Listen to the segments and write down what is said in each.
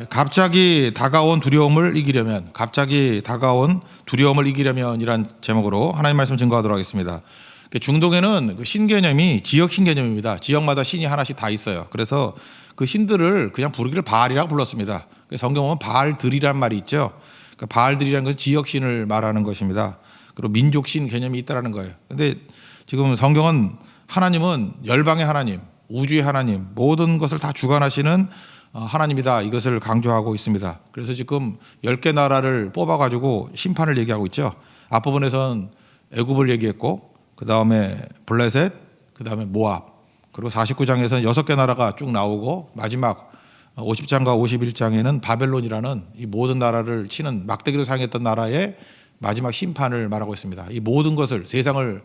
갑자기 다가온 두려움을 이기려면, 갑자기 다가온 두려움을 이기려면이란 제목으로 하나님 말씀 증거하도록 하겠습니다. 중동에는 그 신 개념이 지역 신 개념입니다. 지역마다 신이 하나씩 다 있어요. 그래서 그 신들을 그냥 부르기를 바알이라고 불렀습니다. 성경 보면 바알들이란 말이 있죠. 그러니까 바알들이라는 것은 지역 신을 말하는 것입니다. 그리고 민족 신 개념이 있다라는 거예요. 근데 지금 성경은 하나님은 열방의 하나님, 우주의 하나님, 모든 것을 다 주관하시는 하나님이다, 이것을 강조하고 있습니다. 그래서 지금 10개 나라를 뽑아가지고 심판을 얘기하고 있죠. 앞부분에서는 애굽을 얘기했고, 그 다음에 블레셋, 그 다음에 모압, 그리고 49장에서는 6개 나라가 쭉 나오고, 마지막 50장과 51장에는 바벨론이라는 이 모든 나라를 치는 막대기로 사용했던 나라의 마지막 심판을 말하고 있습니다. 이 모든 것을, 세상을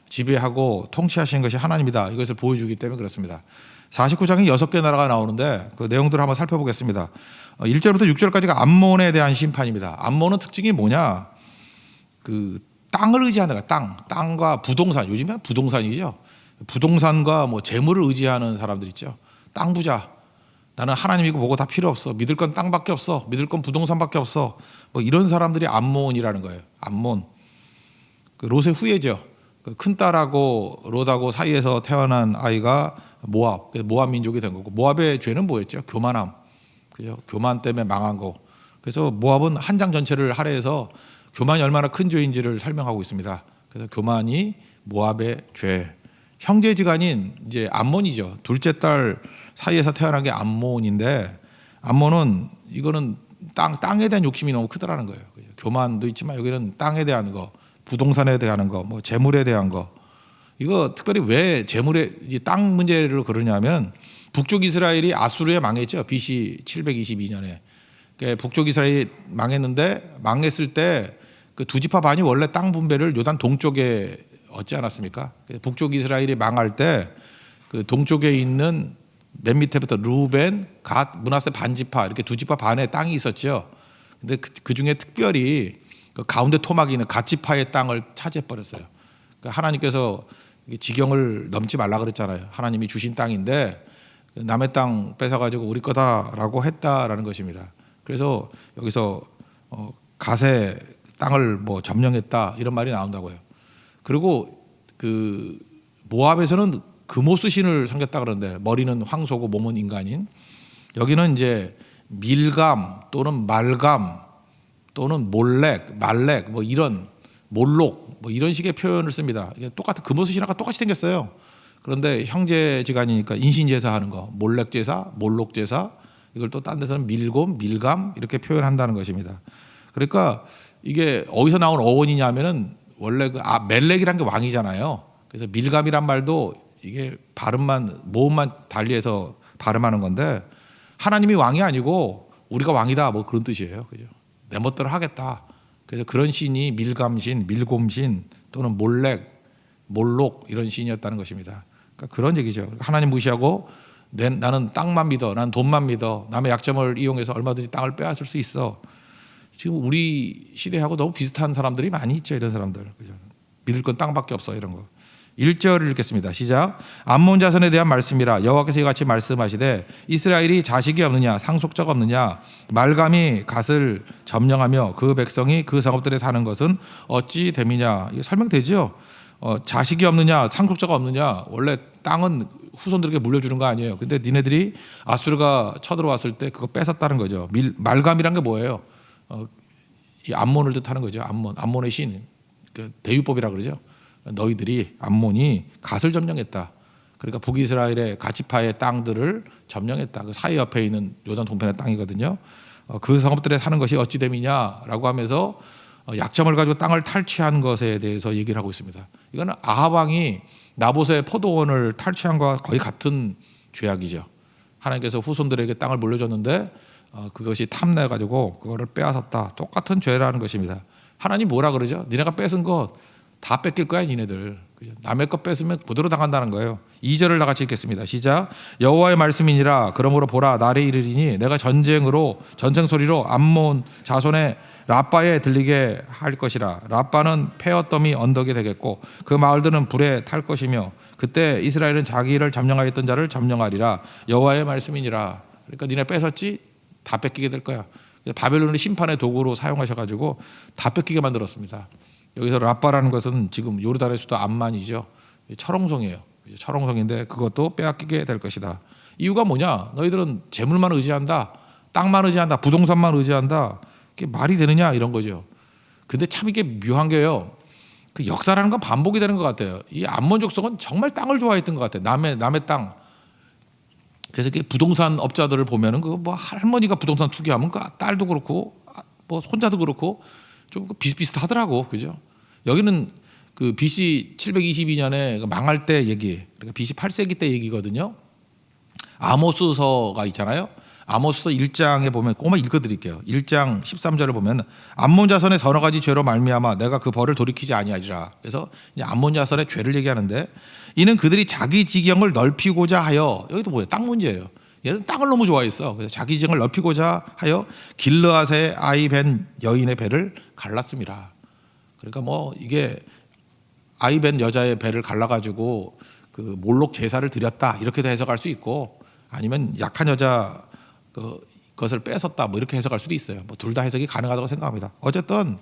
지배하고 통치하시는 것이 하나님이다, 이것을 보여주기 때문에 그렇습니다. 49장에 6개 나라가 나오는데 그 내용들을 한번 살펴보겠습니다. 1절부터 6절까지가 암몬에 대한 심판입니다. 암몬은 특징이 뭐냐? 그 땅을 의지하는 거야. 땅과 부동산. 요즘엔 부동산이죠. 부동산과 뭐 재물을 의지하는 사람들 있죠. 땅 부자. 나는 하나님이고 뭐고 다 필요 없어. 믿을 건 땅밖에 없어. 믿을 건 부동산밖에 없어. 뭐 이런 사람들이 암몬이라는 거예요. 암몬. 그 롯의 후예죠. 그 큰 딸하고 롯하고 사이에서 태어난 아이가 모압 민족이 된 거고, 모압의 죄는 뭐였죠? 교만함. 그죠? 교만 때문에 망한 거. 그래서 모압은 한 장 전체를 할애해서 교만이 얼마나 큰 죄인지를 설명하고 있습니다. 그래서 교만이 모압의 죄. 형제지간인 이제 암몬이죠. 둘째 딸 사이에서 태어난 게 암몬인데, 암몬은 이거는 땅에 대한 욕심이 너무 크더라는 거예요. 교만도 있지만 여기는 땅에 대한 거, 부동산에 대한 거, 뭐 재물에 대한 거. 이거 특별히 왜 재물에, 땅 문제를 그러냐면, 북쪽 이스라엘이 아수르에 망했죠. BC 722년에. 북쪽 이스라엘이 망했는데, 망했을 때 그 두 지파 반이 원래 땅 분배를 요단 동쪽에 얻지 않았습니까? 북쪽 이스라엘이 망할 때 그 동쪽에 있는 맨 밑에부터 루벤, 갓, 므낫세 반지파, 이렇게 두 지파 반의 땅이 있었죠. 근데 그 중에 특별히 그 가운데 토막이 있는 갓 지파의 땅을 차지해 버렸어요. 그러니까 하나님께서 지경을 넘지 말라 그랬잖아요. 하나님이 주신 땅인데 남의 땅 뺏어가지고 우리 거다라고 했다라는 것입니다. 그래서 여기서 갓의 땅을 뭐 점령했다, 이런 말이 나온다고요. 그리고 그 모압에서는 금오스 신을 섬겼다 그러는데, 머리는 황소고 몸은 인간인. 여기는 이제 밀감 또는 말감 또는 몰렉, 말렉, 뭐 이런 몰록, 뭐 이런 식의 표현을 씁니다. 이게 똑같은 금오스 신하고 똑같이 생겼어요. 그런데 형제지간이니까 인신제사 하는 거, 몰렉제사, 몰록제사, 이걸 또 딴 데서는 밀곰, 밀감 이렇게 표현한다는 것입니다. 그러니까 이게 어디서 나온 어원이냐면은, 원래 그 멜렉이란 게 왕이잖아요. 그래서 밀감이란 말도 이게 발음만, 모음만 달리해서 발음하는 건데, 하나님이 왕이 아니고 우리가 왕이다, 뭐 그런 뜻이에요. 그죠? 내 멋대로 하겠다. 그래서 그런 신이 밀감신, 밀곰신 또는 몰렉, 몰록 이런 신이었다는 것입니다. 그러니까 그런 얘기죠. 하나님 무시하고 나는 땅만 믿어, 나는 돈만 믿어, 남의 약점을 이용해서 얼마든지 땅을 빼앗을 수 있어. 지금 우리 시대하고 너무 비슷한 사람들이 많이 있죠. 이런 사람들. 그죠? 믿을 건 땅밖에 없어, 이런 거. 1절을 읽겠습니다. 시작. 암몬 자손에 대한 말씀이라. 여호와께서 이같이 말씀하시되, 이스라엘이 자식이 없느냐, 상속자가 없느냐, 말감이 갓을 점령하며 그 백성이 그 성읍들에 사는 것은 어찌 됨이냐. 이거 설명되죠. 자식이 없느냐, 상속자가 없느냐. 원래 땅은 후손들에게 물려주는 거 아니에요. 근데 니네들이 아수르가 쳐들어왔을 때 그거 뺏었다는 거죠. 말감이란 게 뭐예요? 이 암몬을 뜻하는 거죠. 암몬의 신, 그 대유법이라 그러죠. 너희들이, 암몬이 갓을 점령했다. 그러니까 북이스라엘의 갓지파의 땅들을 점령했다. 그 사이 옆에 있는 요단 동편의 땅이거든요. 그 성읍들에 사는 것이 어찌 됨이냐라고 하면서 약점을 가지고 땅을 탈취한 것에 대해서 얘기를 하고 있습니다. 이거는 아합 왕이 나봇의 포도원을 탈취한 것과 거의 같은 죄악이죠. 하나님께서 후손들에게 땅을 물려줬는데 그것이 탐내가지고 그거를 빼앗았다. 똑같은 죄라는 것입니다. 하나님 뭐라 그러죠? 니네가 뺏은 거 다 뺏길 거야, 니네들. 남의 것 뺏으면 그대로 당한다는 거예요. 2절을 다 같이 읽겠습니다. 시작. 여호와의 말씀이니라. 그러므로 보라, 날이 이르리니 내가 전쟁 소리로 암몬 자손의 라빠에 들리게 할 것이라. 라빠는 폐허더미 언덕이 되겠고 그 마을들은 불에 탈 것이며 그때 이스라엘은 자기를 점령하였던 자를 점령하리라. 여호와의 말씀이니라. 그러니까 니네 뺏었지? 다 뺏기게 될 거야. 바벨론의 심판의 도구로 사용하셔가지고 다 뺏기게 만들었습니다. 여기서 라빠라는 것은 지금 요르단의 수도 암만이죠. 철옹성이에요. 철옹성인데 그것도 빼앗기게 될 것이다. 이유가 뭐냐? 너희들은 재물만 의지한다, 땅만 의지한다, 부동산만 의지한다. 이게 말이 되느냐 이런 거죠. 근데 참 이게 묘한 게요. 그 역사라는 건 반복이 되는 것 같아요. 이 암몬 족속은 정말 땅을 좋아했던 것 같아요. 남의 땅. 그래서 부동산 업자들을 보면은 그 뭐 할머니가 부동산 투기하면 그 딸도 그렇고 뭐 손자도 그렇고 좀 비슷비슷하더라고, 그죠? 여기는 그 BC 722년에 망할 때 얘기, 그러니까 BC 8세기 때 얘기거든요. 아모스서가 있잖아요. 아모스서 1장에 보면 꼬마 읽어드릴게요. 1장 13절을 보면 암몬 자손의 서너 가지 죄로 말미암아 내가 그 벌을 돌이키지 아니하리라. 그래서 이제 암몬 자손의 죄를 얘기하는데 이는 그들이 자기 지경을 넓히고자 하여, 여기도 뭐예요? 땅 문제예요. 얘는 땅을 너무 좋아했어. 그래서 자기 지경을 넓히고자 하여 길르앗의 아이 벤 여인의 배를 갈랐습니다. 그러니까 뭐 이게 아이 벤 여자의 배를 갈라가지고 그 몰록 제사를 드렸다 이렇게도 해석할 수 있고, 아니면 약한 여자 그것을 뺏었다 뭐 이렇게 해석할 수도 있어요. 뭐 둘 다 해석이 가능하다고 생각합니다. 어쨌든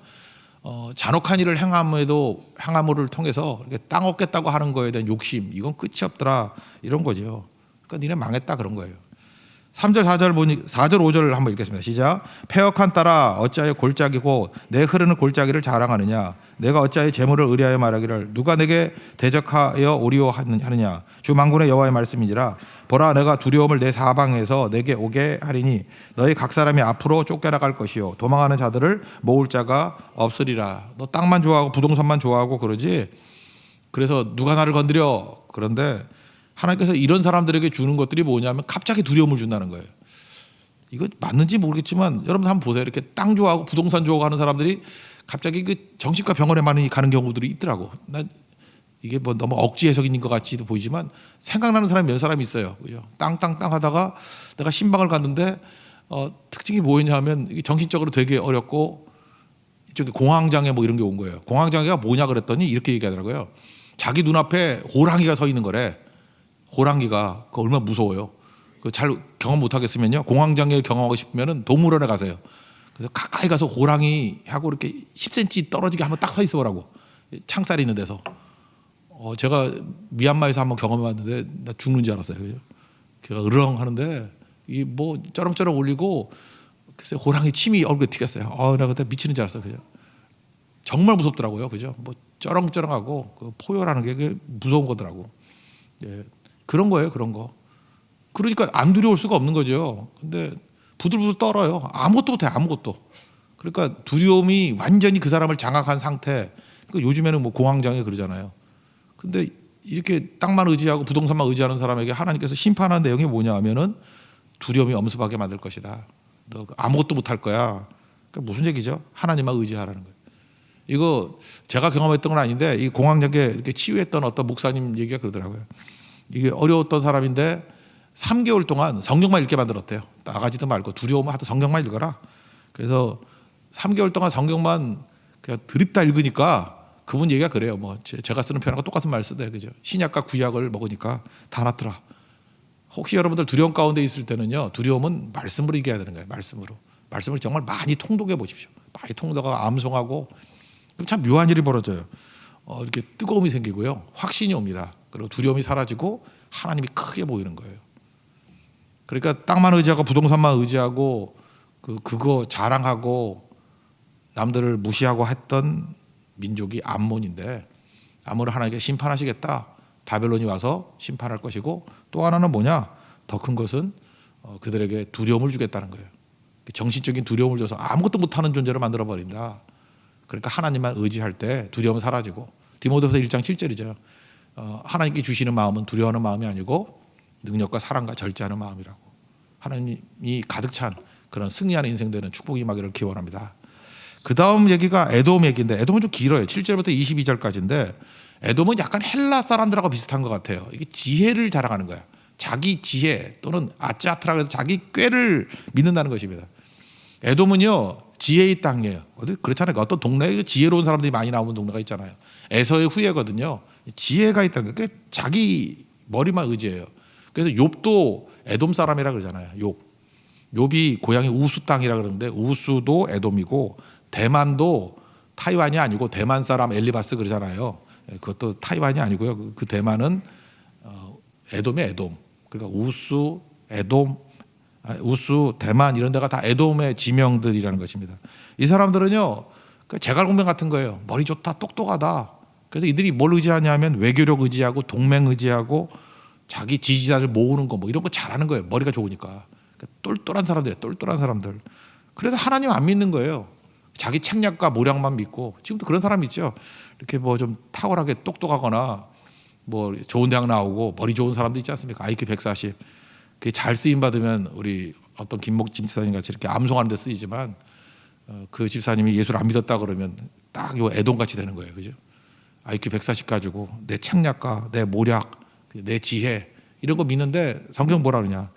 잔혹한 일을 행함을 통해서 이렇게 땅 얻겠다고 하는 거에 대한 욕심, 이건 끝이 없더라 이런 거죠. 그러니까 니네 망했다 그런 거예요. 3절 4절 보니 4절 5절을 한번 읽겠습니다. 시작. 패역한 딸아 어찌하여 골짜기고 내 흐르는 골짜기를 자랑하느냐. 내가 어찌하여 재물을 의뢰하여 말하기를 누가 내게 대적하여 오리오 하느냐. 주 만군의 여호와의 말씀이니라. 보라 내가 두려움을 내 사방에서 내게 오게 하리니 너희 각 사람이 앞으로 쫓겨나갈 것이요 도망하는 자들을 모을 자가 없으리라. 너 땅만 좋아하고 부동산만 좋아하고 그러지. 그래서 누가 나를 건드려. 그런데 하나님께서 이런 사람들에게 주는 것들이 뭐냐면 갑자기 두려움을 준다는 거예요. 이거 맞는지 모르겠지만 여러분 한번 보세요. 이렇게 땅 좋아하고 부동산 좋아하고 하는 사람들이 갑자기 그 정신과 병원에 많이 가는 경우들이 있더라고. 난 이게 뭐 너무 억지 해석인 것 같이도 보이지만 생각나는 사람이 몇 사람이 있어요. 그죠? 땅 하다가 내가 신방을 갔는데 특징이 뭐였냐 하면 이게 정신적으로 되게 어렵고 이쪽에 공황장애 뭐 이런 게 온 거예요. 공황장애가 뭐냐 그랬더니 이렇게 얘기하더라고요. 자기 눈앞에 호랑이가 서 있는 거래. 호랑이가 그 얼마나 무서워요. 그 잘 경험 못 하겠으면요. 공황장애를 경험하고 싶으면은 동물원에 가세요. 그래서 가까이 가서 호랑이하고 이렇게 10cm 떨어지게 한번 딱 서 있어 보라고. 창살이 있는 데서. 제가 미얀마에서 한번 경험해봤는데 나 죽는 줄 알았어요. 걔가 으르렁 하는데 이 뭐 쩌렁쩌렁 올리고 글쎄 호랑이 침이 얼굴에 튀겼어요. 나 그때 미치는 줄 알았어요. 그죠? 정말 무섭더라고요. 그죠? 뭐 쩌렁쩌렁하고 그 포효라는 게 무서운 거더라고. 예. 그런 거예요, 그런 거. 그러니까 안 두려울 수가 없는 거죠. 근데 부들부들 떨어요. 아무것도 못해, 아무것도. 그러니까 두려움이 완전히 그 사람을 장악한 상태. 그러니까 요즘에는 뭐 공황장애 그러잖아요. 근데 이렇게 땅만 의지하고 부동산만 의지하는 사람에게 하나님께서 심판하는 내용이 뭐냐 하면은 두려움이 엄습하게 만들 것이다. 너 아무것도 못할 거야. 그러니까 무슨 얘기죠? 하나님만 의지하라는 거예요. 이거 제가 경험했던 건 아닌데 이 공황장애 이렇게 치유했던 어떤 목사님 얘기가 그러더라고요. 이게 어려웠던 사람인데 3개월 동안 성경만 읽게 만들었대요. 나가지도 말고 두려우면 하도 성경만 읽어라. 그래서 3개월 동안 성경만 그냥 드립다 읽으니까 그분 얘기가 그래요. 뭐 제가 쓰는 표현하고 똑같은 말 쓰대요. 그죠? 신약과 구약을 먹으니까 다 낫더라. 혹시 여러분들 두려움 가운데 있을 때는요. 두려움은 말씀으로 이겨야 되는 거예요. 말씀을 정말 많이 통독해 보십시오. 많이 통독하고 암송하고 그럼 참 묘한 일이 벌어져요. 이렇게 뜨거움이 생기고요. 확신이 옵니다. 그리고 두려움이 사라지고 하나님이 크게 보이는 거예요. 그러니까 땅만 의지하고 부동산만 의지하고 그거 자랑하고 남들을 무시하고 했던 민족이 암몬인데 암몬을 하나님께 심판하시겠다. 바벨론이 와서 심판할 것이고 또 하나는 뭐냐? 더 큰 것은 그들에게 두려움을 주겠다는 거예요. 정신적인 두려움을 줘서 아무것도 못하는 존재로 만들어버린다. 그러니까 하나님만 의지할 때 두려움은 사라지고 디모데후서 1장 7절이죠. 하나님께 주시는 마음은 두려워하는 마음이 아니고 능력과 사랑과 절제하는 마음이라고. 하나님이 가득 찬 그런 승리하는 인생 되는 축복이 임하기를 기원합니다. 그 다음 얘기가 에돔 얘기인데 에돔은 좀 길어요. 7절부터 22절까지인데 에돔은 약간 헬라 사람들하고 비슷한 것 같아요. 이게 지혜를 자랑하는 거야. 자기 지혜 또는 아짜트라고 해서 자기 꾀를 믿는다는 것입니다. 에돔은요 지혜의 땅이에요. 그렇잖아요. 어떤 동네에 지혜로운 사람들이 많이 나오는 동네가 있잖아요. 에서의 후예거든요. 지혜가 있다는 게 자기 머리만 의지해요. 그래서 욥도 에돔 사람이라 그러잖아요. 욥. 욥이 고향이 우수 땅이라 그러는데 우수도 에돔이고 대만도 타이완이 아니고 대만 사람 엘리바스 그러잖아요. 그것도 타이완이 아니고요. 그 대만은 에돔의 에돔. 그러니까 우수, 에돔, 우수, 대만 이런 데가 다 에돔의 지명들이라는 것입니다. 이 사람들은요, 제갈공명 같은 거예요. 머리 좋다, 똑똑하다. 그래서 이들이 뭘 의지하냐면 외교력 의지하고 동맹 의지하고 자기 지지자를 모으는 거 뭐 이런 거 잘하는 거예요. 머리가 좋으니까. 그러니까 똘똘한 사람들이에요. 똘똘한 사람들. 그래서 하나님 안 믿는 거예요. 자기 책략과 모략만 믿고. 지금도 그런 사람 있죠. 이렇게 뭐 좀 탁월하게 똑똑하거나 뭐 좋은 대학 나오고 머리 좋은 사람도 있지 않습니까? IQ 140. 그게 잘 쓰임 받으면 우리 어떤 김목진 집사님 같이 이렇게 암송하는 데 쓰이지만 그 집사님이 예수를 안 믿었다 그러면 딱 요 애동같이 되는 거예요. 그죠? IQ 140 가지고 내 책략과 내 모략, 내 지혜 이런 거 믿는데 성경 뭐라 그러냐?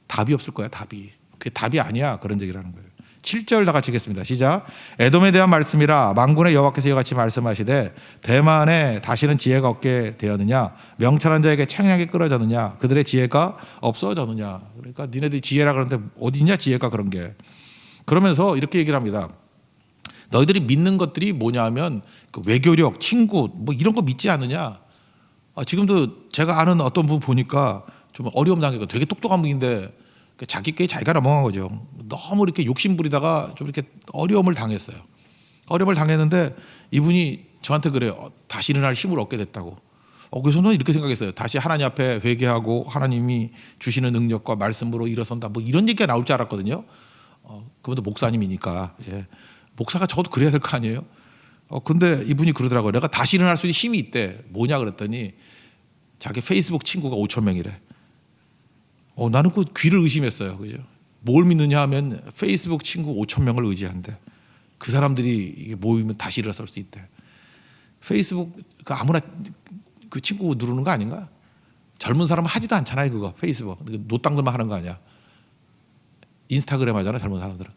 답이 없을 거야. 답이. 그게 답이 아니야. 그런 얘기라는 거예요. 7절 다 같이 읽겠습니다. 시작. 에돔에 대한 말씀이라 만군의 여호와께서 이와 같이 말씀하시되 대만에 다시는 지혜가 없게 되었느냐? 명철한 자에게 책략이 끌어졌느냐? 그들의 지혜가 없어졌느냐? 그러니까 니네들이 지혜라 그러는데 어디 있냐 지혜가 그런 게. 그러면서 이렇게 얘기를 합니다. 너희들이 믿는 것들이 뭐냐 하면 그 외교력, 친구 뭐 이런 거 믿지 않느냐? 지금도 제가 아는 어떤 분 보니까 좀 어려움 당하고 되게 똑똑한 분인데 자기 꾀에 자기가 넘어간 거죠. 너무 이렇게 욕심 부리다가 좀 이렇게 어려움을 당했어요. 어려움을 당했는데 이분이 저한테 그래요. 다시 일어날 힘을 얻게 됐다고. 그래서 저는 이렇게 생각했어요. 다시 하나님 앞에 회개하고 하나님이 주시는 능력과 말씀으로 일어선다. 뭐 이런 얘기가 나올 줄 알았거든요. 그분도 목사님이니까. 예. 목사가 적어도 그래야 될 거 아니에요. 근데 이분이 그러더라고요. 내가 다시 일어날 수 있는 힘이 있대. 뭐냐 그랬더니 자기 페이스북 친구가 5천 명이래. 나는 그 귀를 의심했어요. 그죠? 뭘 믿느냐 하면 페이스북 친구 5천 명을 의지한대. 그 사람들이 이게 모이면 다시 일어설 수 있대. 페이스북 그 아무나 그 친구 누르는 거 아닌가? 젊은 사람은 하지도 않잖아요. 그거 페이스북 노땅들만 하는 거 아니야. 인스타그램 하잖아. 젊은 사람들은.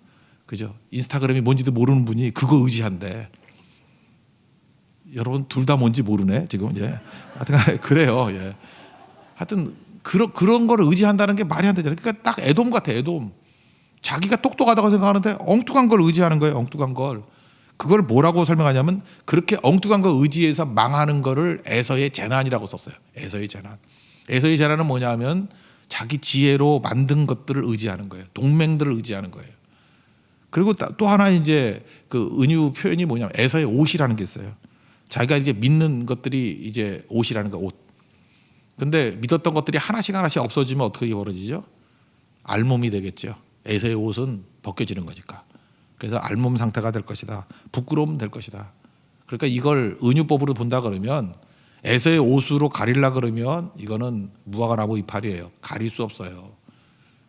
그죠? 인스타그램이 뭔지도 모르는 분이 그거 의지한대. 여러분 둘 다 뭔지 모르네 지금. 예. 하여튼 그래요. 예. 하여튼 그런 거를 의지한다는 게 말이 안 되잖아요. 그러니까 딱 에돔 같아. 에돔. 자기가 똑똑하다고 생각하는데 엉뚱한 걸 의지하는 거예요. 엉뚱한 걸. 그걸 뭐라고 설명하냐면 그렇게 엉뚱한 걸 의지해서 망하는 거를 에서의 재난이라고 썼어요. 에서의 재난. 에서의 재난은 뭐냐면 자기 지혜로 만든 것들을 의지하는 거예요. 동맹들을 의지하는 거예요. 그리고 또 하나 이제 그 은유 표현이 뭐냐면 에서의 옷이라는 게 있어요. 자기가 이제 믿는 것들이 이제 옷이라는 거, 옷. 근데 믿었던 것들이 하나씩 없어지면 어떻게 벌어지죠? 알몸이 되겠죠. 에서의 옷은 벗겨지는 거니까. 그래서 알몸 상태가 될 것이다. 부끄러움 될 것이다. 그러니까 이걸 은유법으로 본다 그러면 에서의 옷으로 가리려 그러면 이거는 무화과 나무 이파리예요. 가릴 수 없어요.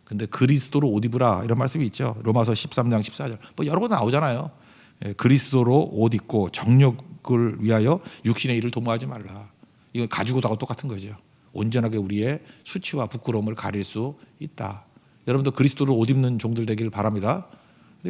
근데 그리스도로 옷 입으라 이런 말씀이 있죠. 로마서 13장 14절. 뭐 여러 거 나오잖아요. 그리스도로 옷 입고 정욕을 위하여 육신의 일을 도모하지 말라. 이건 가지고다가 똑같은 거죠. 온전하게 우리의 수치와 부끄러움을 가릴 수 있다. 여러분도 그리스도로 옷 입는 종들 되기를 바랍니다.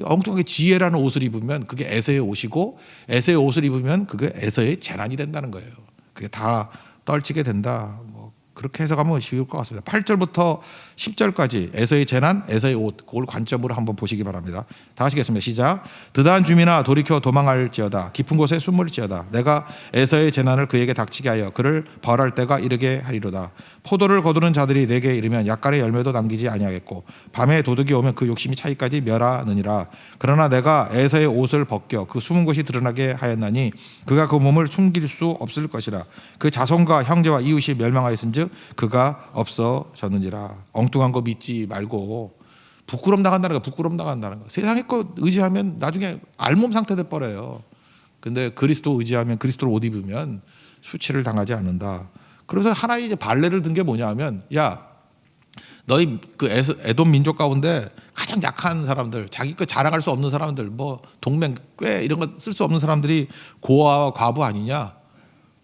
엉뚱하게 지혜라는 옷을 입으면 그게 에서의 옷이고 에서의 옷을 입으면 그게 에서의 재난이 된다는 거예요. 그게 다 떨치게 된다. 뭐 그렇게 해석하면 쉬울 것 같습니다. 8절부터 10절까지 에서의 재난, 에서의 옷 그걸 관점으로 한번 보시기 바랍니다. 다 하시겠습니다. 시작. 드다한 주민아 돌이켜 도망할지어다. 깊은 곳에 숨을지어다. 내가 에서의 재난을 그에게 닥치게 하여 그를 벌할 때가 이르게 하리로다. 포도를 거두는 자들이 내게 이르면 약간의 열매도 남기지 아니하겠고 밤에 도둑이 오면 그 욕심이 차기까지 멸하느니라. 그러나 내가 에서의 옷을 벗겨 그 숨은 곳이 드러나게 하였나니 그가 그 몸을 숨길 수 없을 것이라. 그 자손과 형제와 이웃이 멸망하였은즉 그가 없어졌느니라. 엉뚱한 거 믿지 말고 부끄럼 나간다는 거, 부끄럼 나간다는 거. 세상의 거 의지하면 나중에 알몸 상태 돼 버려요. 근데 그리스도 의지하면 그리스도를 옷 입으면 수치를 당하지 않는다. 그래서 하나의 이제 발레를 든 게 뭐냐하면 야 너희 그 에돔 민족 가운데 가장 약한 사람들, 자기 거 자랑할 수 없는 사람들, 뭐 동맹, 꾀 이런 거 쓸 수 없는 사람들이 고아와 과부 아니냐?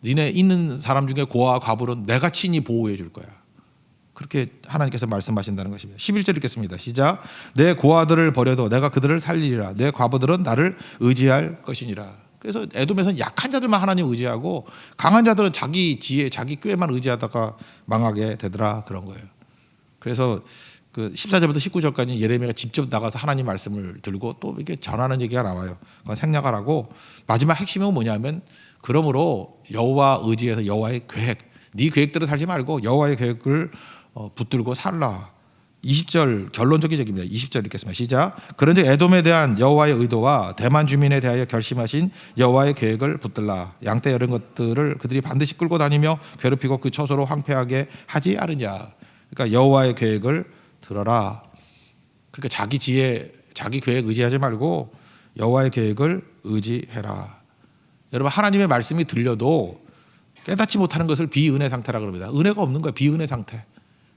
니네 있는 사람 중에 고아와 과부는 내가 친히 보호해 줄 거야. 그렇게 하나님께서 말씀하신다는 것입니다. 11절 읽겠습니다. 시작. 내 고아들을 버려도 내가 그들을 살리리라. 내 과부들은 나를 의지할 것이니라. 그래서 에돔에서는 약한 자들만 하나님 의지하고 강한 자들은 자기 지혜, 자기 꾀만 의지하다가 망하게 되더라 그런 거예요. 그래서 그 14절부터 19절까지 예레미야가 직접 나가서 하나님 말씀을 들고 또 이렇게 전하는 얘기가 나와요. 그건 생략하라고. 마지막 핵심은 뭐냐면 그러므로 여호와 의지해서 여호와의 계획, 네 계획대로 살지 말고 여호와의 계획을 붙들고 살라. 20절 결론적인 얘기입니다. 20절 읽겠습니다. 시작. 그런즉 에돔에 대한 여호와의 의도와 대만 주민에 대하여 결심하신 여호와의 계획을 붙들라. 양떼 이런 것들을 그들이 반드시 끌고 다니며 괴롭히고 그 처소로 황폐하게 하지 않으냐. 그러니까 여호와의 계획을 들어라. 그러니까 자기 지혜, 자기 계획 의지하지 말고 여호와의 계획을 의지해라. 여러분 하나님의 말씀이 들려도 깨닫지 못하는 것을 비은혜 상태라 그럽니다. 은혜가 없는 거예요. 비은혜 상태.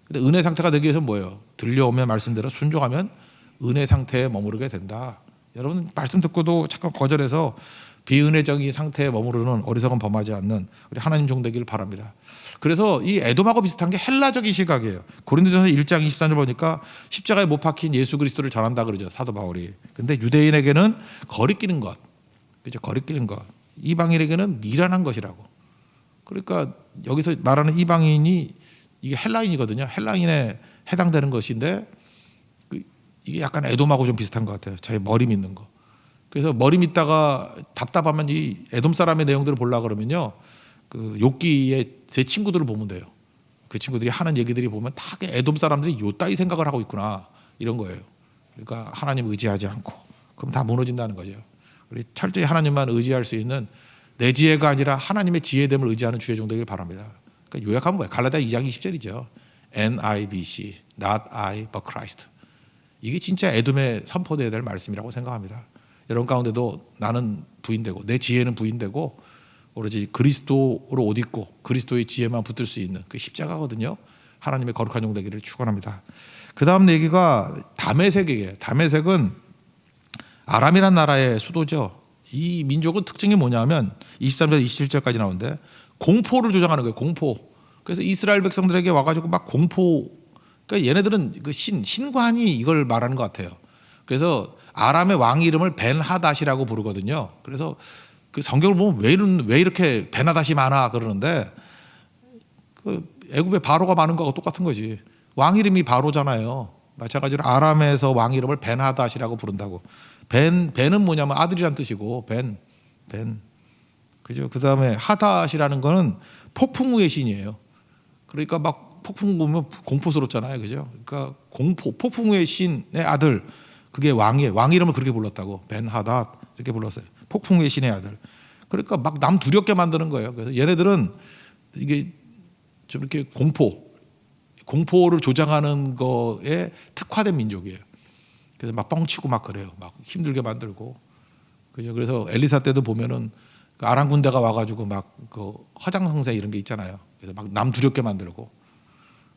근데 은혜 상태가 되기 위해서 뭐예요? 들려오면 말씀대로 순종하면 은혜 상태에 머무르게 된다. 여러분 말씀 듣고도 잠깐 거절해서 비은혜적인 상태에 머무르는 어리석은 범하지 않는 우리 하나님 종 되기를 바랍니다. 그래서 이 에돔하고 비슷한 게 헬라적인 시각이에요. 고린도전서 1장 23절 보니까 십자가에 못 박힌 예수 그리스도를 전한다 그러죠. 사도 바울이. 근데 유대인에게는 거리끼는 것. 그죠? 거리끼는 것. 이방인에게는 미련한 것이라고. 그러니까 여기서 말하는 이방인이 이게 헬라인이거든요. 헬라인에 해당되는 것인데 이게 약간 에돔하고 좀 비슷한 것 같아요. 자기 머리 믿는 거. 그래서 머리 믿다가 답답하면 이 에돔 사람의 내용들을 보려고 그러면요. 그 욥기의 제 친구들을 보면 돼요. 그 친구들이 하는 얘기들이 보면 다 에돔 사람들이 요따위 생각을 하고 있구나 이런 거예요. 그러니까 하나님 의지하지 않고 그럼 다 무너진다는 거죠. 우리 철저히 하나님만 의지할 수 있는 내 지혜가 아니라 하나님의 지혜됨을 의지하는 주의 종 되기를 바랍니다. 그러니까 요약하면 뭐예요? 갈라디아 2장 20절이죠. NIBC, not I but Christ. 이게 진짜 에돔에 선포되어야 될 말씀이라고 생각합니다. 여러분 가운데도 나는 부인되고 내 지혜는 부인되고 오로지 그리스도로 옷 입고 그리스도의 지혜만 붙들 수 있는 그 십자가거든요. 하나님의 거룩한 종 되기를 축원합니다. 그 다음 얘기가 다메섹이에요. 다메섹은 아람이란 나라의 수도죠. 이 민족은 특징이 뭐냐면 23절 27절까지 나오는데 공포를 조장하는 거예요. 공포. 그래서 이스라엘 백성들에게 와가지고 막 공포. 그러니까 얘네들은 그 신관이 이걸 말하는 것 같아요. 그래서 아람의 왕 이름을 벤하닷이라고 부르거든요. 그래서 그 성경을 보면 왜 이렇게 벤하닷이 많아 그러는데 그 애굽에 바로가 많은 거하고 똑같은 거지. 왕 이름이 바로잖아요. 마찬가지로 아람에서 왕 이름을 벤하닷이라고 부른다고. 벤은 뭐냐면 아들이란 뜻이고 벤. 그죠? 그 다음에 하닷이라는 거는 폭풍 후의 신이에요. 그러니까 막 폭풍 보면 공포스럽잖아요. 그죠? 그러니까 폭풍 후의 신의 아들. 그게 왕 이름을 그렇게 불렀다고. 벤하닷 이렇게 불렀어요. 폭풍 후의 신의 아들. 그러니까 막 남 두렵게 만드는 거예요. 그래서 얘네들은 이게 좀 이렇게 공포를 조장하는 거에 특화된 민족이에요. 그래서 막 뻥치고 막 그래요. 막 힘들게 만들고. 그죠? 그래서 엘리사 때도 보면은 그 아람 군대가 와가지고 막 그 허장성세 이런 게 있잖아요. 그래서 막 남 두렵게 만들고.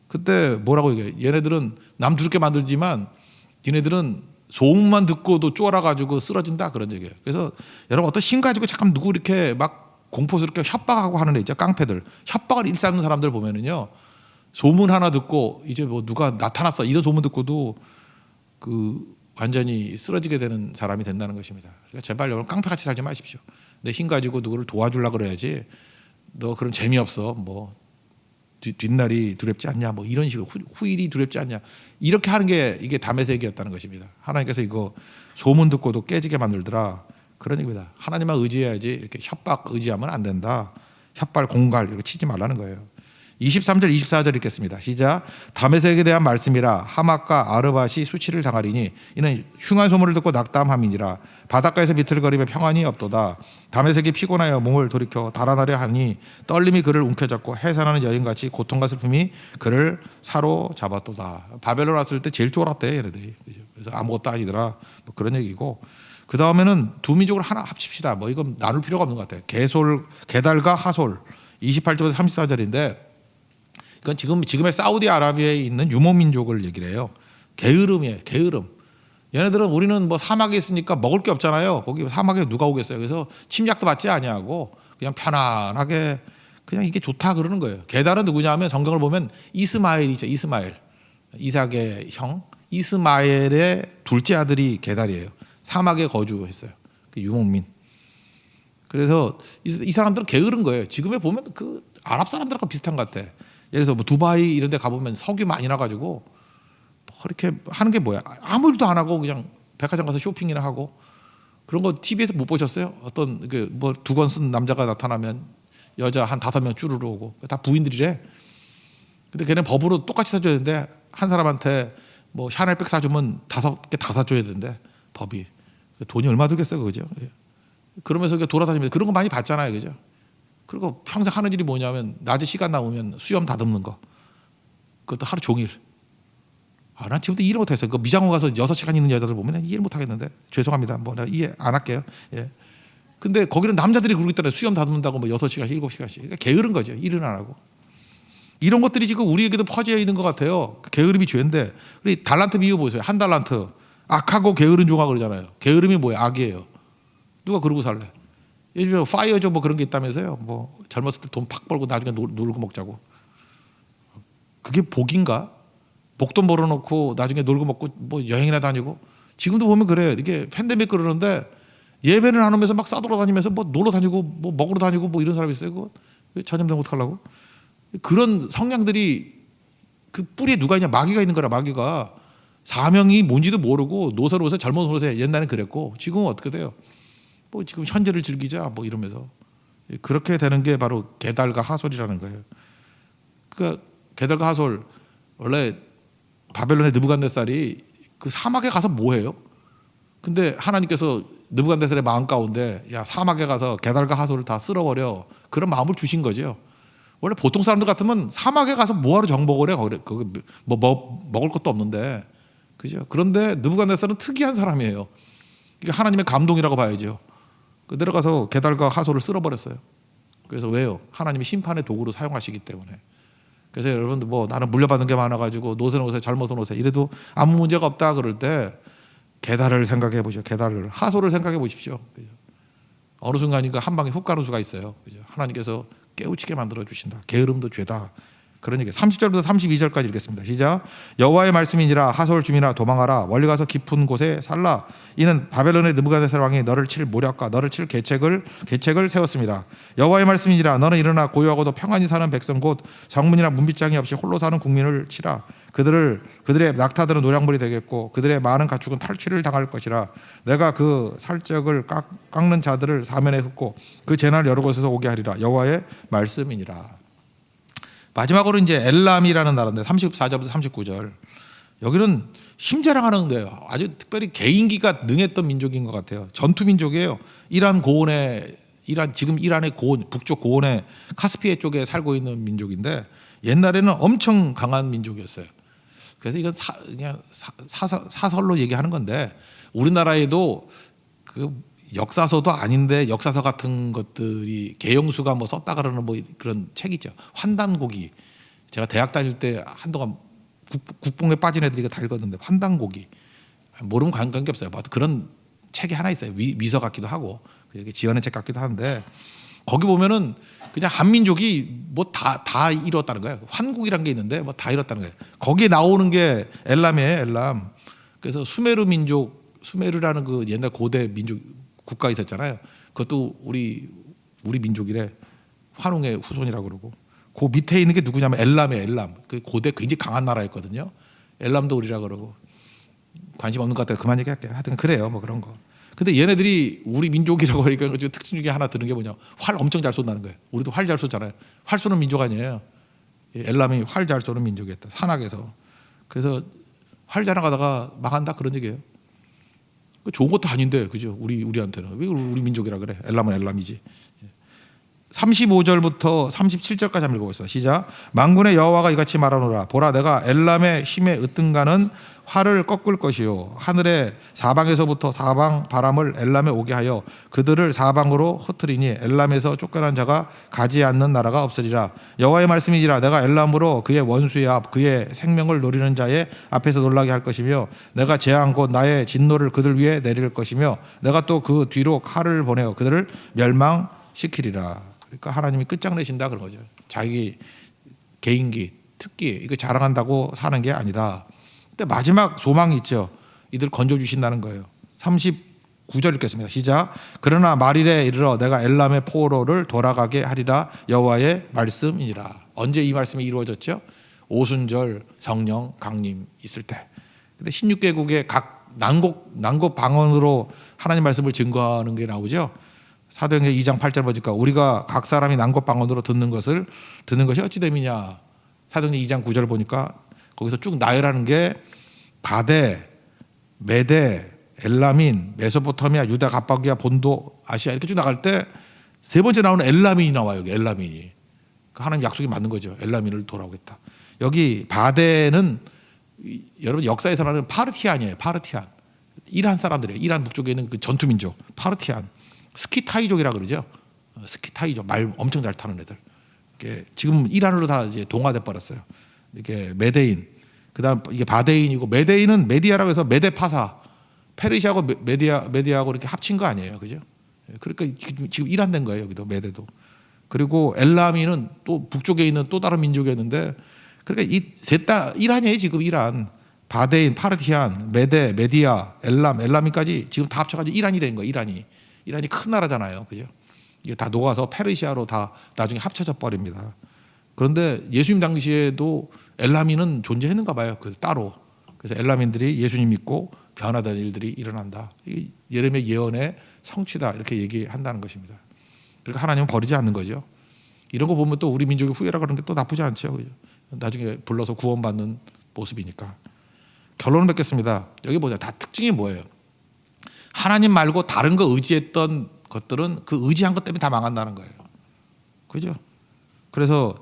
그때 뭐라고 얘기해요? 얘네들은 남 두렵게 만들지만 니네들은 소문만 듣고도 쫄아가지고 쓰러진다 그런 얘기예요. 그래서 여러분 어떤 힘 가지고 잠깐 누구 이렇게 막 공포스럽게 협박하고 하는 애 있죠. 깡패들. 협박을 일삼는 사람들 보면은요. 소문 하나 듣고 이제 뭐 누가 나타났어 이런 소문 듣고도 그 완전히 쓰러지게 되는 사람이 된다는 것입니다. 그러니까 제발 여러분 깡패같이 살지 마십시오. 내 힘 가지고 누구를 도와주려고 그래야지. 너 그럼 재미없어. 뭐 뒷날이 두렵지 않냐. 뭐 이런 식으로 후일이 두렵지 않냐. 이렇게 하는 게 이게 다메섹이었다는 것입니다. 하나님께서 이거 소문 듣고도 깨지게 만들더라. 그런 얘기입니다. 하나님만 의지해야지 이렇게 협박 의지하면 안 된다. 협박 공갈 이렇게 치지 말라는 거예요. 23절 24절 읽겠습니다. 시작. 다메섹에 대한 말씀이라 하맛과 아르밧이 수치를 당하리니 이는 흉한 소문을 듣고 낙담함이니라. 바닷가에서 비틀거리며 평안이 없도다. 다메섹이 피곤하여 몸을 돌이켜 달아나려 하니 떨림이 그를 움켜잡고 해산하는 여인같이 고통과 슬픔이 그를 사로잡았도다. 바벨론 왔을 때 제일 쫄았대 얘네들이. 그래서 아무것도 아니더라. 뭐 그런 얘기고. 그 다음에는 두 민족을 하나 합칩시다. 뭐 이건 나눌 필요가 없는 것 같아요. 게달과 하솔 28절에서 34절인데 이건 지금의 사우디아라비아에 있는 유목민족을 얘기를 해요. 게으름이에요. 게으름. 얘네들은 우리는 뭐 사막에 있으니까 먹을 게 없잖아요. 거기 사막에 누가 오겠어요. 그래서 침략도 받지 아니하고 그냥 편안하게 그냥 이게 좋다 그러는 거예요. 게달은 누구냐 하면 성경을 보면 이스마엘이죠. 이스마엘. 이삭의 형. 이스마엘의 둘째 아들이 게달이에요. 사막에 거주했어요. 그 유목민. 그래서 이 사람들은 게으른 거예요. 지금에 보면 그 아랍 사람들하고 비슷한 것 같아. 예를 들어서 뭐 두바이 이런 데 가보면 석유 많이 나가지고 그렇게 하는 게 뭐야? 아무 일도 안 하고 그냥 백화점 가서 쇼핑이나 하고 그런 거 TV에서 못 보셨어요? 어떤 뭐 두건 쓴 남자가 나타나면 여자 한 5명 쭈르르 오고 다 부인들이래. 근데 걔는 법으로 똑같이 사줘야 되는데 한 사람한테 뭐 샤넬백 사주면 5개 다 사줘야 되는데 법이 돈이 얼마 들겠어요, 그죠? 그러면서 돌아다니면서 그런 거 많이 봤잖아요, 그죠? 그리고 평생 하는 일이 뭐냐면 낮에 시간 나오면 수염 다듬는 거, 그것도 하루 종일. 난 지금도 이해 못했어요. 그 미장원 가서 6시간 있는 여자들 보면 이해 못하겠는데 죄송합니다. 뭐 내가 이해 안 할게요. 예. 근데 거기는 남자들이 그러고 있더라고요. 수염 다듬는다고 뭐 6시간씩 7시간씩. 그러니까 게으른 거죠. 일은 안 하고. 이런 것들이 지금 우리에게도 퍼져 있는 것 같아요. 게으름이 죄인데 우리 달란트 비유 보세요. 한 달란트 악하고 게으른 종아 그러잖아요. 게으름이 뭐예요? 악이에요. 누가 그러고 살래? 요즘에 파이어족 뭐 그런 게 있다면서요. 뭐 젊었을 때 돈 팍 벌고 나중에 놀고 먹자고. 그게 복인가? 복돈 벌어놓고 나중에 놀고 먹고 뭐 여행이나 다니고. 지금도 보면 그래요. 이게 팬데믹 그러는데 예배는 안 오면서 막 싸돌아다니면서 뭐 놀러 다니고 뭐 먹으러 다니고 뭐 이런 사람이 있어요. 그 전염된 거 어떡하려고? 그런 성향들이 그 뿌리에 누가 있냐? 마귀가 있는 거라. 마귀가 사명이 뭔지도 모르고 노세로서 젊은 노세 옛날엔 그랬고 지금은 어떻게 돼요? 뭐 지금 현재를 즐기자 뭐 이러면서 그렇게 되는 게 바로 게달과 하솔이라는 거예요. 그 게달과 하솔 원래 바벨론의 느부갓네살이 그 사막에 가서 뭐 해요? 근데 하나님께서 느부갓네살의 마음 가운데 야 사막에 가서 게달과 하솔을 다 쓸어버려 그런 마음을 주신 거죠. 원래 보통 사람들 같으면 사막에 가서 뭐하러 정복을 해? 거기 뭐 먹을 것도 없는데 그죠? 그런데 느부갓네살은 특이한 사람이에요. 이게 하나님의 감동이라고 봐야죠. 내려가서 게달과 하솔을 쓸어버렸어요. 그래서 왜요? 하나님이 심판의 도구로 사용하시기 때문에. 그래서 여러분들 뭐 나는 물려받은 게 많아가지고 노세 젊어서 노세 이래도 아무 문제가 없다 그럴 때 게달을 생각해 보십시오. 게달을 하솔을 생각해 보십시오. 그죠? 어느 순간인가 한 방에 훅 가는 수가 있어요. 그죠? 하나님께서 깨우치게 만들어 주신다. 게으름도 죄다. 그런 얘기. 30절부터 32절까지 읽겠습니다. 시작. 여호와의 말씀이니라 하솔 주민아 도망하라 멀리 가서 깊은 곳에 살라. 이는 바벨론의 느부갓네살 왕이 너를 칠 모략과 너를 칠 계책을 세웠습니다. 여호와의 말씀이니라 너는 일어나 고요하고도 평안히 사는 백성 곧 정문이나 문빗장이 없이 홀로 사는 국민을 치라. 그들의 낙타들은 노량물이 되겠고 그들의 많은 가축은 탈취를 당할 것이라. 내가 그 살적을 깎는 자들을 사면에 흩고 그 재난을 여러 곳에서 오게 하리라. 여호와의 말씀이니라. 마지막으로 이제 엘람이라는 나라인데 34절부터 39절. 여기는 힘자랑하는 데요. 아주 특별히 개인기가 능했던 민족인 것 같아요. 전투 민족이에요. 지금 이란의 고원, 북쪽 고원의 카스피해 쪽에 살고 있는 민족인데 옛날에는 엄청 강한 민족이었어요. 그래서 이건 그냥 사설로 얘기하는 건데 우리나라에도 그 역사서도 아닌데 역사서 같은 것들이 개영수가 뭐 썼다 그러는 뭐 그런 책 있죠. 환단고기. 제가 대학 다닐 때 한동안 국뽕에 빠진 애들이 다 읽었는데 환단고기. 모르면 관계 없어요. 뭐 그런 책이 하나 있어요. 위서 같기도 하고 지어낸 책 같기도 한데 거기 보면은 그냥 한민족이 뭐 다 이뤘다는 거예요. 환국이란 게 있는데 뭐 다 이뤘다는 거예요. 거기에 나오는 게 엘람이에요. 엘람. 그래서 수메르 민족, 수메르라는 그 옛날 고대 민족 국가 있었잖아요. 그것도 우리 민족이래. 환웅의 후손이라고 그러고. 그 밑에 있는 게 누구냐면 엘람이에요. 엘람. 그 고대 굉장히 강한 나라였거든요. 엘람도 우리라 그러고. 관심 없는 것 같아서 그만 얘기할게요. 하여튼 그래요. 뭐 그런 거. 근데 얘네들이 우리 민족이라고 하니까 특징 중에 하나 드는 게 뭐냐. 활 엄청 잘 쏜다는 거예요. 우리도 활 잘 쏘잖아요. 활 쏘는 민족 아니에요. 엘람이 활 잘 쏘는 민족이었다. 산악에서. 그래서 활 자랑하다가 망한다 그런 얘기예요. 좋은 것도 아닌데 그죠? 우리한테는 왜 우리 민족이라 그래? 엘람은 엘람이지. 35절부터 37절까지 한번 읽어보겠습니다. 시작. 만군의 여호와가 이같이 말하노라. 보라 내가 엘람의 힘에 으뜸가는 활을 꺾을 것이요 하늘의 사방에서부터 사방 바람을 엘람에 오게 하여 그들을 사방으로 흩으리니 엘람에서 쫓겨난 자가 가지 않는 나라가 없으리라. 여호와의 말씀이니라. 내가 엘람으로 그의 원수의 앞 그의 생명을 노리는 자의 앞에서 놀라게 할 것이며 내가 재앙 곧 나의 진노를 그들 위에 내릴 것이며 내가 또 그 뒤로 칼을 보내어 그들을 멸망시키리라. 그러니까 하나님이 끝장내신다 그런 거죠. 자기 개인기 특기 이거 자랑한다고 사는 게 아니다. 근데 마지막 소망이 있죠. 이들 건져주신다는 거예요. 39절 읽겠습니다. 시작. 그러나 말일에 이르러 내가 엘람의 포로를 돌아가게 하리라. 여호와의 말씀이니라. 언제 이 말씀이 이루어졌죠? 오순절 성령 강림 있을 때. 근데 16개국의 각 난곡 방언으로 하나님 말씀을 증거하는 게 나오죠. 사도행전 2장 8절 보니까 우리가 각 사람이 난곡 방언으로 듣는 것이 어찌 됨이냐. 사도행전 2장 9절 보니까 거기서 쭉 나열하는 게 바데, 메데, 엘라민, 메소포타미아, 유다, 갑바기아, 본도, 아시아 이렇게 쭉 나갈 때 세 번째 나오는 엘라민이 나와요. 여기 엘라민이. 하나님 약속이 맞는 거죠. 엘라민을 돌아오겠다. 여기 바데는 여러분 역사에서 나는 파르티안이에요. 파르티안. 이란 사람들이에요. 이란 북쪽에 있는 그 전투민족 파르티안. 스키타이족이라 그러죠. 스키타이족 말 엄청 잘 타는 애들. 지금 이란으로 다 이제 동화돼 버렸어요. 이게 메데인. 그다음 이게 바데인이고 메데인은 메디아라고 해서 메데파사. 페르시아하고 메디아하고 이렇게 합친 거 아니에요. 그죠? 그러니까 지금 이란 된 거예요. 여기도 메데도. 그리고 엘라미는 또 북쪽에 있는 또 다른 민족이었는데 그러니까 이 셋 다 이란이에요. 지금 이란. 바데인, 파르티안, 메데, 메디아, 엘라민까지 지금 다 합쳐가지고 이란이 된 거예요. 이란이 큰 나라잖아요. 그죠? 이게 다 녹아서 페르시아로 다 나중에 합쳐져 버립니다. 그런데 예수님 당시에도 엘라민은 존재했는가 봐요. 그래서 따로. 그래서 엘라민들이 예수님 믿고 변화되는 일들이 일어난다. 예레미야 예언의 성취다. 이렇게 얘기한다는 것입니다. 그러니까 하나님은 버리지 않는 거죠. 이런 거 보면 또 우리 민족의 후예라 그러는 게 또 나쁘지 않죠. 그죠? 나중에 불러서 구원받는 모습이니까. 결론을 맺겠습니다. 여기 보자. 다 특징이 뭐예요? 하나님 말고 다른 거 의지했던 것들은 그 의지한 것 때문에 다 망한다는 거예요. 그죠? 그래서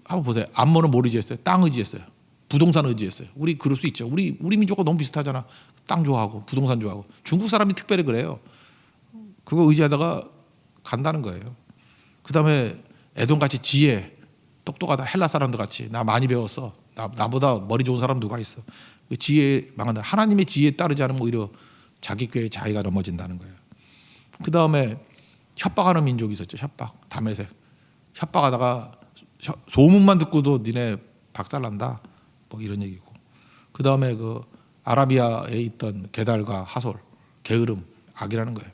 한번 보세요. 암모는 뭘 의지했어요? 땅 의지했어요. 부동산 의지했어요. 우리 그럴 수 있죠. 우리 민족과 너무 비슷하잖아. 땅 좋아하고 부동산 좋아하고. 중국 사람이 특별히 그래요. 그거 의지하다가 간다는 거예요. 그다음에 에돔같이 지혜, 똑똑하다. 헬라 사람들 같이 나 많이 배웠어. 나보다 머리 좋은 사람 누가 있어. 그 지혜 망한다. 하나님의 지혜에 따르지 않으면 오히려 자기 꾀에 자기가 넘어진다는 거예요. 그다음에 협박하는 민족이 있었죠. 다메섹. 협박하다가 소문만 듣고도 니네 박살난다. 뭐 이런 얘기고. 그다음에 아라비아에 있던 게달과 하솔, 게으름, 악이라는 거예요.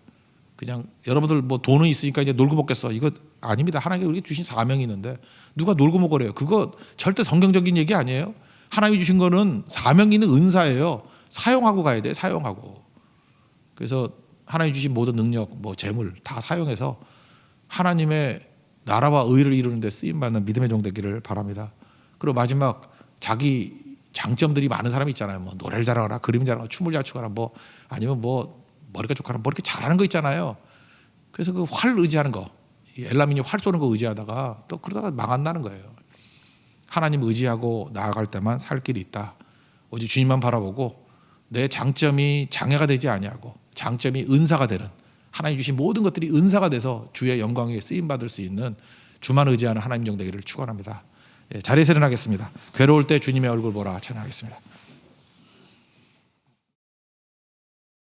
그냥 여러분들 뭐 돈은 있으니까 이제 놀고 먹겠어. 이거 아닙니다. 하나님이 우리에게 주신 사명이 있는데 누가 놀고 먹으래요. 그거 절대 성경적인 얘기 아니에요. 하나님이 주신 거는 사명이 있는 은사예요. 사용하고 가야 돼. 사용하고. 그래서 하나님 주신 모든 능력, 뭐 재물 다 사용해서 하나님의 나라와 의를 이루는 데 쓰임 받는 믿음의 종 되기를 바랍니다. 그리고 마지막 자기 장점들이 많은 사람이 있잖아요. 뭐 노래를 잘하거나 그림 잘하거나 춤을 잘 추거나 뭐 아니면 뭐 머리가 좋거나 뭐 이렇게 잘하는 거 있잖아요. 그래서 그 활 의지하는 거, 엘라민이 활 쏘는 거 의지하다가 또 그러다가 망한다는 거예요. 하나님 의지하고 나아갈 때만 살 길이 있다. 오직 주님만 바라보고 내 장점이 장애가 되지 아니하고 장점이 은사가 되는 하나님 주신 모든 것들이 은사가 돼서 주의 영광에 쓰임 받을 수 있는 주만 의지하는 하나님 종 되기를 축원합니다. 자리에서 일어나겠습니다. 괴로울 때 주님의 얼굴 보라 찬양하겠습니다.